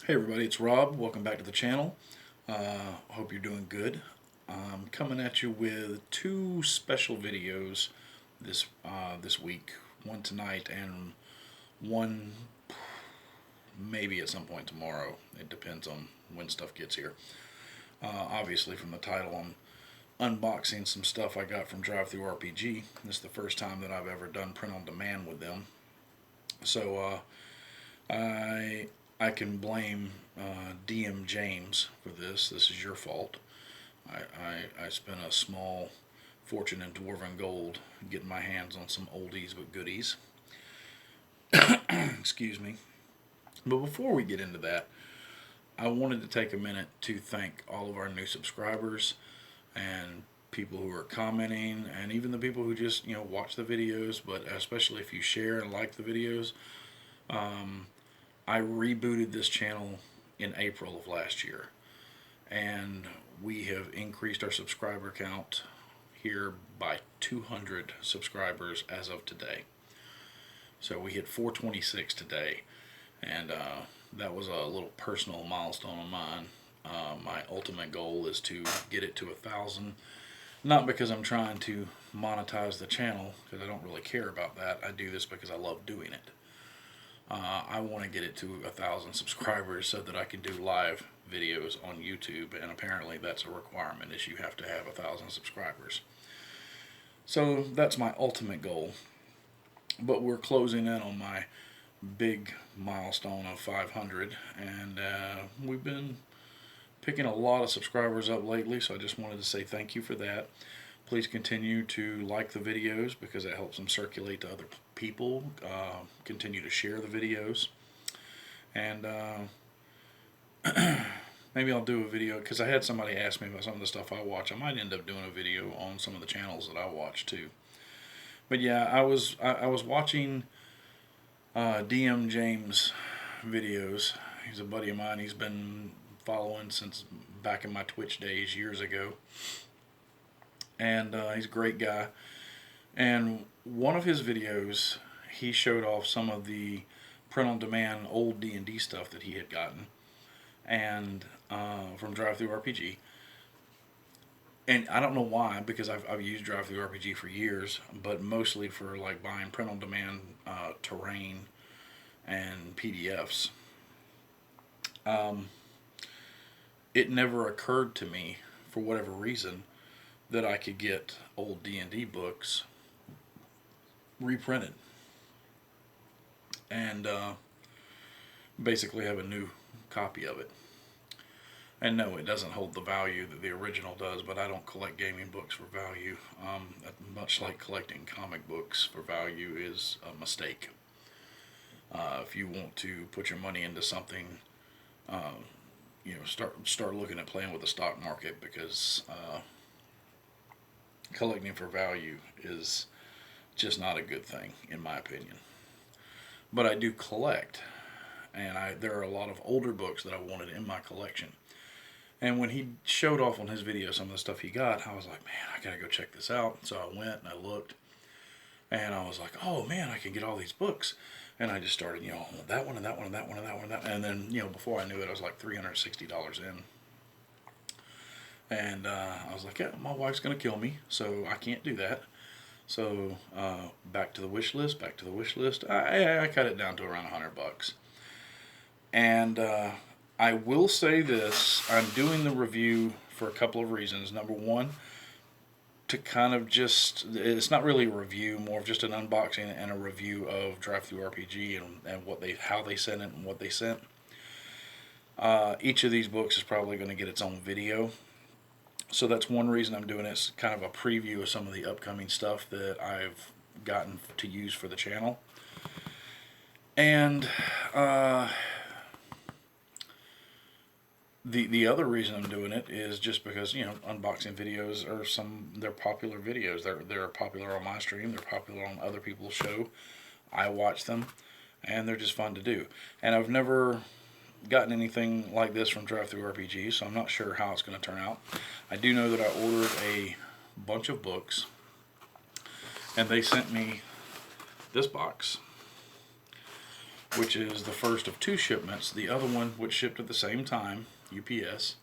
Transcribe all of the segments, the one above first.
Hey everybody, it's Rob. Welcome back to the channel. Hope you're doing good. I'm coming at you with two special videos this week. One tonight and one maybe at some point tomorrow. It depends on when stuff gets here. Obviously from the title, I'm unboxing some stuff I got from DriveThruRPG. This is the first time that I've ever done print on demand with them. So I can blame DM James for this. This is your fault. I spent a small fortune in Dwarven Gold getting my hands on some oldies but goodies. Excuse me. But before we get into that, I wanted to take a minute to thank all of our new subscribers and people who are commenting, and even the people who just watch the videos, but especially if you share and like the videos. I rebooted this channel in April of last year, and we have increased our subscriber count here by 200 subscribers as of today. So we hit 426 today, and that was a little personal milestone of mine. My ultimate goal is to get it to 1,000, not because I'm trying to monetize the channel, because I don't really care about that. I do this because I love doing it. I want to get it to 1,000 subscribers so that I can do live videos on YouTube, and apparently that's a requirement, is you have to have 1,000 subscribers. So that's my ultimate goal. But we're closing in on my big milestone of 500, and we've been picking a lot of subscribers up lately, so I just wanted to say thank you for that. Please continue to like the videos because it helps them circulate to other people. Continue to share the videos. And maybe I'll do a video, because I had somebody ask me about some of the stuff I watch. I might end up doing a video on some of the channels that I watch too. But yeah, I was watching DM James videos. He's a buddy of mine. He's been following since back in my Twitch days years ago. And he's a great guy. And one of his videos, he showed off some of the print-on-demand old D&D stuff that he had gotten, and from DriveThruRPG. And I don't know why, because I've used DriveThruRPG for years, but mostly for like buying print-on-demand terrain and PDFs. It never occurred to me, for whatever reason, that I could get old D&D books reprinted and basically have a new copy of it. And no, it doesn't hold the value that the original does, but I don't collect gaming books for value. Much like collecting comic books for value is a mistake. If you want to put your money into something, start looking at playing with the stock market, because collecting for value is just not a good thing, in my opinion. But I do collect, and there are a lot of older books that I wanted in my collection. And when he showed off on his video some of the stuff he got, I was like, man, I gotta go check this out. So I went and I looked, and I was like, oh man, I can get all these books. And I just started, that one and that one and that one and that one and that one. And then, before I knew it, I was like $360 in. And I was like, yeah, my wife's going to kill me, so I can't do that. So back to the wish list, back to the wish list. I cut it down to around $100. And I will say this, I'm doing the review for a couple of reasons. Number one, to kind of it's not really a review, more of just an unboxing and a review of DriveThruRPG and how they sent it and what they sent. Each of these books is probably going to get its own video. So that's one reason I'm doing it. It's kind of a preview of some of the upcoming stuff that I've gotten to use for the channel. And the other reason I'm doing it is just because, unboxing videos they're popular videos. They're popular on my stream. They're popular on other people's show. I watch them, and they're just fun to do. And I've never gotten anything like this from DriveThruRPG, so I'm not sure how it's going to turn out. I do know that I ordered a bunch of books, and they sent me this box. which is the first of 2 shipments. The other one, which shipped at the same time, UPS,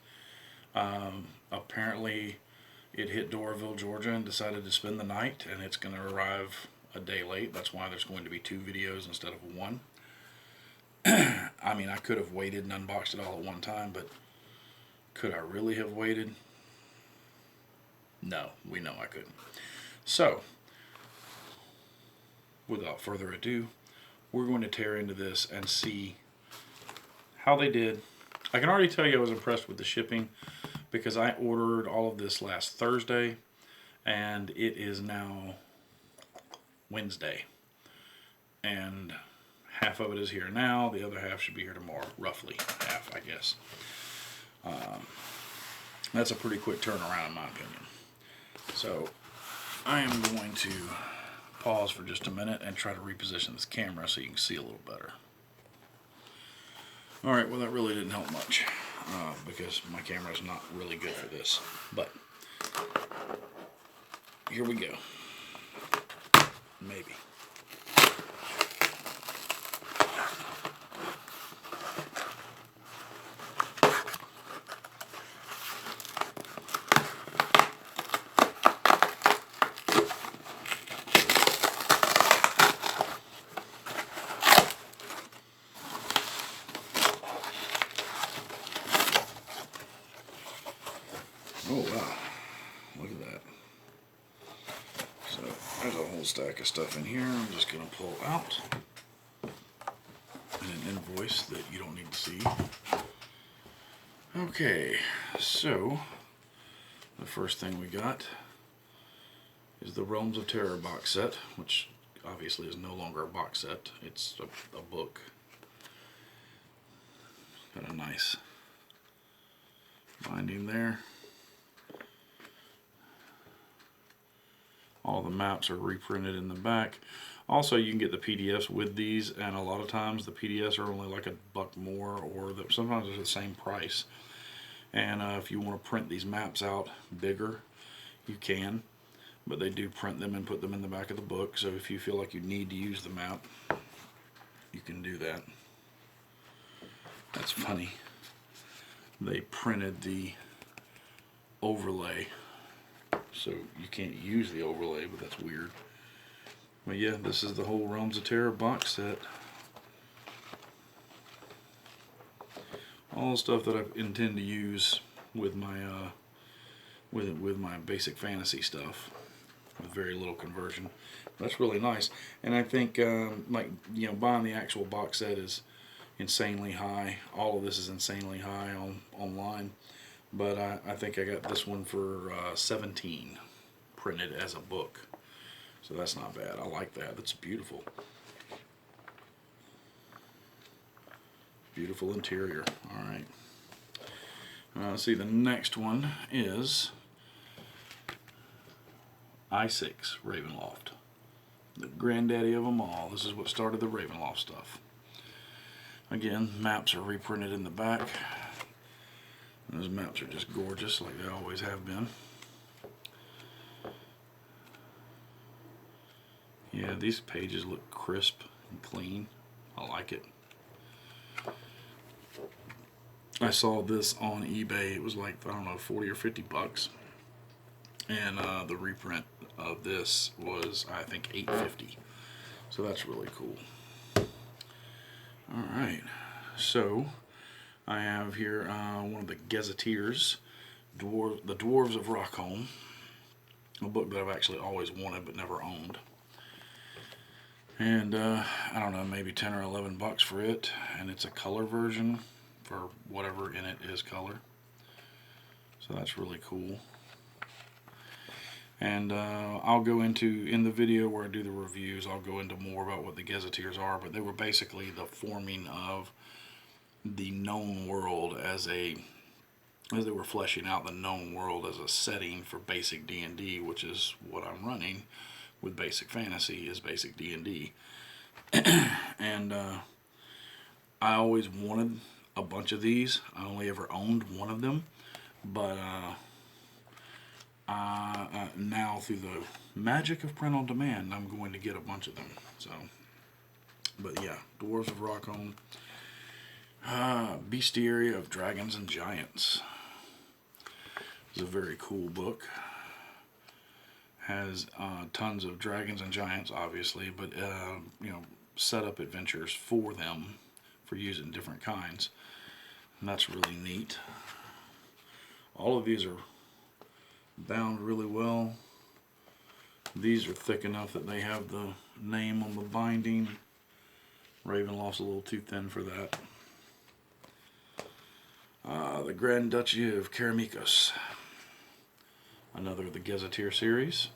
apparently it hit Doraville, Georgia, and decided to spend the night, and it's going to arrive a day late. That's why there's going to be 2 videos instead of 1. I mean, I could have waited and unboxed it all at one time, but could I really have waited? No, we know I couldn't. So, without further ado, we're going to tear into this and see how they did. I can already tell you I was impressed with the shipping because I ordered all of this last Thursday and it is now Wednesday. And half of it is here now, the other half should be here tomorrow. Roughly half, I guess. That's a pretty quick turnaround in my opinion. So I am going to pause for just a minute and try to reposition this camera so you can see a little better. Alright, well that really didn't help much because my camera is not really good for this. But here we go. Maybe. Oh wow, look at that. So there's a whole stack of stuff in here. I'm just going to pull out an invoice that you don't need to see. Okay, so the first thing we got is the Realms of Terror box set, which obviously is no longer a box set, it's a book. Got a nice binding there. All the maps are reprinted in the back. Also, you can get the PDFs with these, and a lot of times the PDFs are only like $1 more, or sometimes they're the same price. And if you want to print these maps out bigger, you can, but they do print them and put them in the back of the book. So if you feel like you need to use the map, you can do that. That's funny. They printed the overlay, so you can't use the overlay, but that's weird. But yeah, this is the whole Realms of Terror box set. All the stuff that I intend to use with my with my basic fantasy stuff, with very little conversion. That's really nice, and I think like, you know, buying the actual box set is insanely high. All of this is insanely high online. But I think I got this one for $17 printed as a book. So that's not bad. I like that. That's beautiful. Beautiful interior. Alright. See, the next one is Isix Ravenloft. The granddaddy of them all. This is what started the Ravenloft stuff. Again, maps are reprinted in the back. Those maps are just gorgeous, like they always have been. Yeah, these pages look crisp and clean. I like it. I saw this on eBay. It was like, I don't know, 40 or 50 bucks. And the reprint of this was, I think, $8.50. So that's really cool. Alright, so I have here one of the Gazetteers, the Dwarves of Rockholm, a book that I've actually always wanted but never owned. And I don't know, maybe 10 or 11 bucks for it, and it's a color version for whatever in it is color. So that's really cool. And I'll go into, in the video where I do the reviews, I'll go into more about what the Gazetteers are, but they were basically the forming of the known world as they were fleshing out the known world as a setting for basic D&D, which is what I'm running with basic fantasy, is basic D&D. And I always wanted a bunch of these. I only ever owned one of them, but now through the magic of print on demand, I'm going to get a bunch of them. So But yeah, Dwarves of Rockholm. Bestiary of Dragons and Giants. It's a very cool book. Has tons of dragons and giants, obviously, but you know, set up adventures for them for using different kinds, and that's really neat. All of these are bound really well. These are thick enough that they have the name on the binding. Ravenloft's a little too thin for that. The Grand Duchy of Caramicus. Another of the Gazetteer series.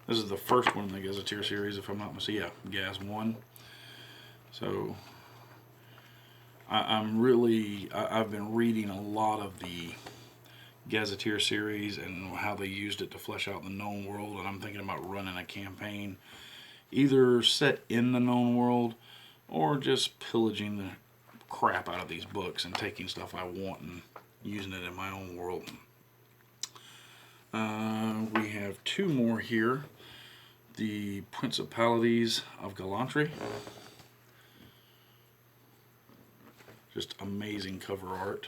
This is the first one in the Gazetteer series, if I'm not mistaken. Yeah, Gaz 1. So, I've been reading a lot of the Gazetteer series and how they used it to flesh out the known world, and I'm thinking about running a campaign either set in the known world or just pillaging the crap out of these books and taking stuff I want and using it in my own world. We have two more here. The Principalities of Galatre. Just amazing cover art.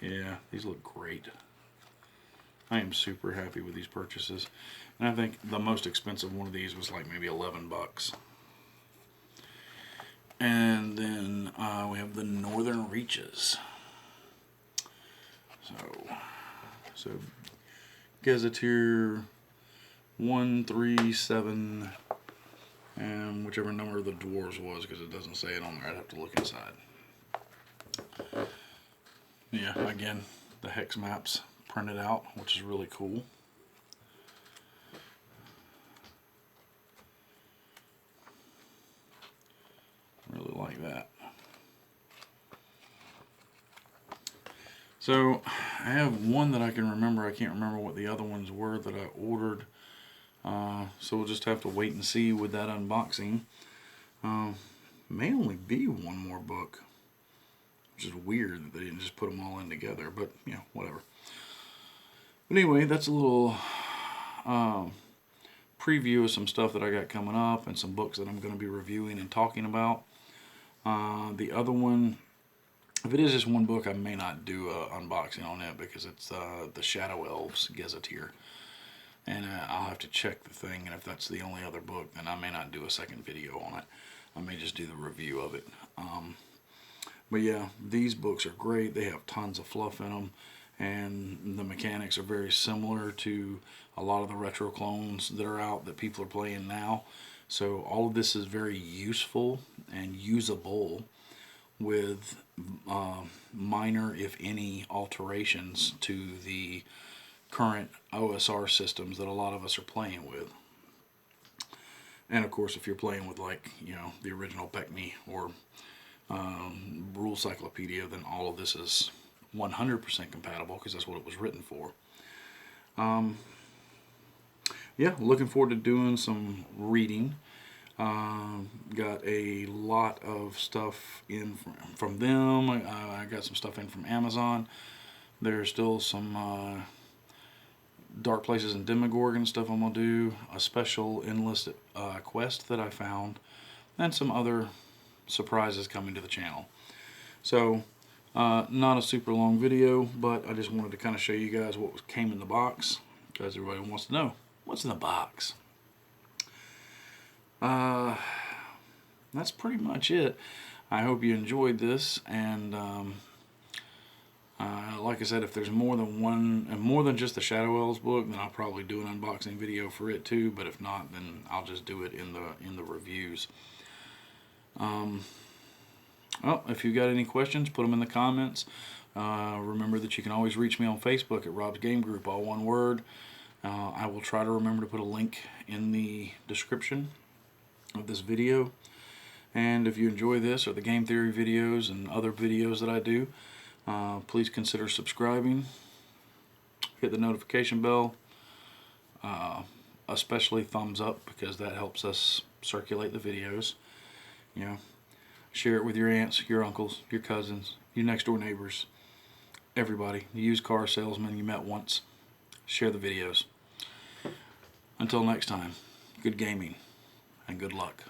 Yeah, these look great. I am super happy with these purchases. And I think the most expensive one of these was like maybe 11 bucks. And then we have the Northern Reaches. So Gazetteer 1, 3, 7, and whichever number the dwarves was, because it doesn't say it on there. I'd have to look inside. Yeah, again, the hex maps printed out, which is really cool. Really like that. So I have one that I can remember. I can't remember what the other ones were that I ordered. So we'll just have to wait and see with that unboxing. May only be one more book, which is weird that they didn't just put them all in together, but you know, whatever. But anyway, that's a little preview of some stuff that I got coming up and some books that I'm going to be reviewing and talking about. The other one, if it is just one book, I may not do an unboxing on it because it's the Shadow Elves Gazetteer. And I'll have to check the thing, and if that's the only other book, then I may not do a second video on it. I may just do the review of it. But yeah, these books are great. They have tons of fluff in them, and the mechanics are very similar to a lot of the retro clones that are out that people are playing now. So all of this is very useful and usable with minor, if any, alterations to the current OSR systems that a lot of us are playing with. And of course, if you're playing with, like, you know, the original PECMI or Rule Cyclopedia, then all of this is 100% compatible because that's what it was written for. Yeah, looking forward to doing some reading. Got a lot of stuff in from them. I got some stuff in from Amazon. There's still some Dark Places in Demogorgon stuff I'm going to do. A special endless quest that I found. And some other surprises coming to the channel. So, not a super long video, but I just wanted to kind of show you guys what came in the box. Because everybody wants to know, what's in the box? That's pretty much it. I hope you enjoyed this, and like I said, if there's more than one, and more than just the Shadow Elves book, then I'll probably do an unboxing video for it too. But if not, then I'll just do it in the reviews. Well, if you got any questions, put them in the comments. Remember that you can always reach me on Facebook at Rob's Game Group, all one word. I will try to remember to put a link in the description of this video. And if you enjoy this or the game theory videos and other videos that I do, please consider subscribing. Hit the notification bell. Especially thumbs up, because that helps us circulate the videos. You know, share it with your aunts, your uncles, your cousins, your next door neighbors, everybody. The used car salesman you met once. Share the videos. Until next time, good gaming and good luck.